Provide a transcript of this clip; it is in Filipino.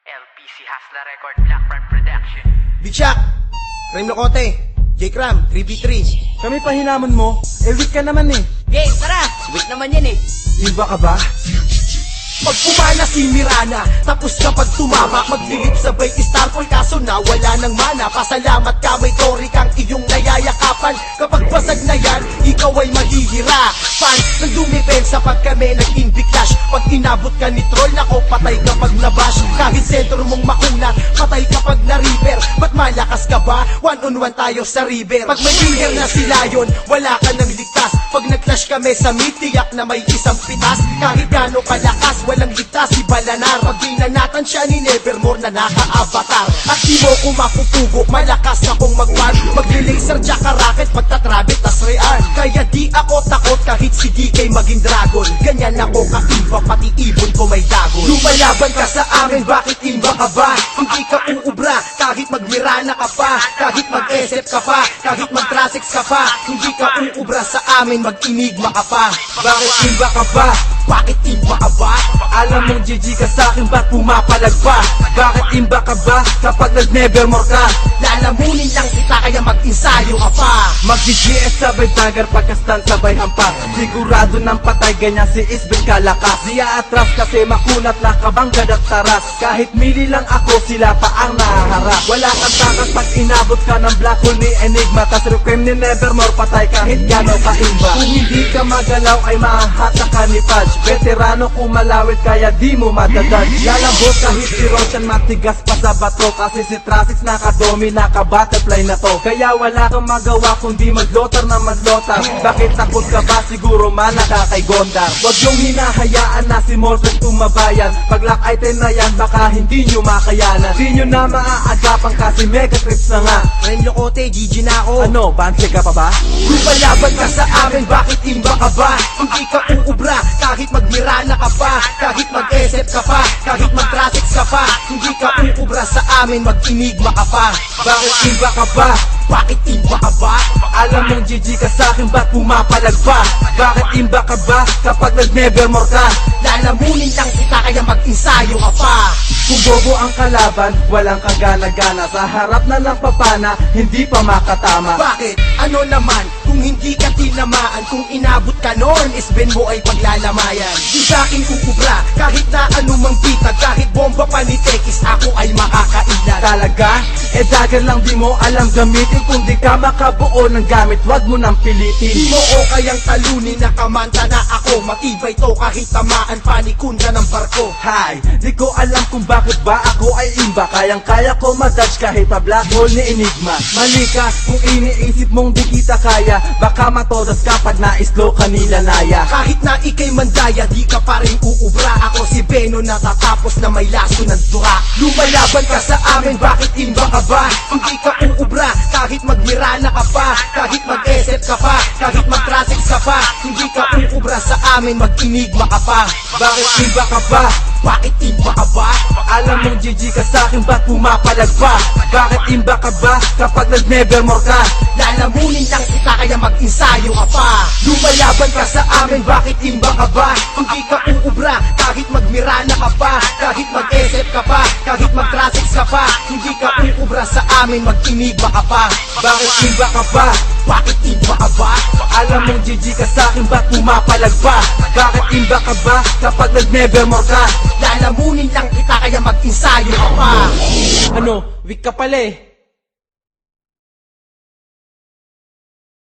LPC Hasla Record, Blackburn Production. Big Shaq, Rhyme Locote, J-Cram, 3v3. Kami pa hinamon mo, weak ka naman eh. Game, tara! Sweet naman yan eh. Iba ka ba? Pag pumana si Mirana, tapos kapag tumama, maglilip sabay Starfall, kaso na wala ng mana. Pasalamat ka, may tori kang iyong nayayakapan. Kapag basag na yan, ikaw ay mahihirapan. Nang dumipensa pag kami nag-invi-clash, pag inabot ka ni troll, nako patay kapag nabash. Kahit sentro mong makunat, patay kapag na-river. Ba't malakas ka ba? One-on-one tayo sa river. Pag may river na si Lion, wala ka nang ligtas. Pag nag-clash kami sa mid, tiyak na may isang pitas. Kahit gano'ng kalakas, walang ligtas si Balanar. Pag binanatan siya ni Nevermore na naka-avatar. At di mo ko mapupugo, malakas akong mag-war. Magli-laser tsaka rocket, pagtatrabit tas real. Kaya di ako takot kahit si DK maging dragon. Ganyan ako kaiba, pati ibon ko may dagon. Lumalaban ka sa amin, bakit imba ka ba? Hindi ka uubra, kahit magmirana ka pa. Kahit mag-SF ka pa, kahit mag-trasix ka pa. Hindi ka uubra sa amin, mag-inigma ka pa. Bakit iba ka ba? Bakit imba ka ba? Alam mong GG ka sa'kin, ba't pumapalag pa? Bakit imba ka ba? Kapag nag-nevermore ka, Lalamunin lang kita kaya mag-insayo ka pa. mag-GGS sabay dagger, pagkastan sabay hampas. Sigurado ng patay, ganyan si Isbel kalakas. Di aatras kasi makunat na kabangga at taras. Kahit mili lang ako, sila pa ang nahaharap. Wala kang takas pag inabot ka ng black hole ni Enigma. Tas requiem ni Nevermore, patay kahit gano'n ka imba. Kung hindi ka magalaw ay mahahatak ka ni Fudge. Veterano kung malawit kaya di mo madadad. Lalambot kahit si Roshan matigas pa sa bato. Kasi si Trasix nakadomi, naka-butterfly na to. Kaya wala kang magawa kundi maglotar na maglotar. Bakit takot ka ba? Siguro manaka kay Gondar. Huwag yung hinahayaan na si Morpheus tumabayan. Pag lock item na yan baka hindi nyo makayanan. Di nyo na maaagapan kasi Megatrips na nga. Rhyme Locote, GG na ako. Ano, banse ka pa ba? Lumalaban ka sa amin, bakit imba ka ba? Hindi ka uubra, kahit magmirana ka pa. Kahit mag-SF ka pa, kahit mag-trasix ka pa. Hindi ka uubra sa amin, mag-inigma ka pa. Bakit iba ka ba? Bakit imba ka ba? Alam mong GG ka sa'kin, ba't pumapalag pa? Bakit imba ka ba? Kapag nag-nevermore ka, Lalamunin lang kita kaya mag-insayo ka pa. kung bobo ang kalaban, walang kagana-gana. Sa harap na lang papana, hindi pa makatama. Bakit? Ano naman? Kung hindi ka tinamaan, kung inabot ka noon, isben mo ay paglalamayan. Di sa'kin uubra, kahit na anumang bitag, kahit bomba pa ni Tekis, ako ay makakailan. Talaga? Eh dagger lang di mo alam gamitin. Kung di ka makabuo ng gamit, wag mo nang pilitin. Di mo o kayang talunin, nakamanta na ako. Matibay to kahit tamaan pa ni Kunda ng barko. Hi, di ko alam kung bakit ba ako ay imba. Kayang-kaya ko madodge kahit pa black hole ni Enigma. Mali ka kung iniisip mong di kita kaya. Baka matodas ka pag na-slow kanila naya. Kahit na ikay mandaya, di ka pa rin uubra. Ako si Beno natatapos na may laso ng dura. Lumalaban ka sa amin, bakit imba ka ba? Hindi ka uubra, kahit magmirana ka pa. Kahit mag-SF ka pa, kahit mag-trasix ka pa. Hindi ka uubra sa amin, mag-inigma ka pa. Bakit imba ka ba? Bakit imba ka ba? Alam mong GG ka sa'kin, ba't pumapalag pa? Bakit imba ka ba? Kapag nag-nevermore ka, Lalamunin lang kita kaya mag-insayo ka pa. Lumalaban ka sa amin, bakit imba ka ba? Hindi ka uubra, kahit magmirana ka pa. Kahit mag-SF ka pa, kahit mag-trasix ka pa. Hindi ka uubra sa amin, mag-inigma ka pa. bakit imba ka ba? Bakit imba ka ba? Alam mong GG ka sa'kin, ba't pumapalag pa? Bakit imba ka ba? Kapag nag-nevermore ka, Lalamunin lang kita kaya mag-insayo ka pa. ano, weak ka pala eh.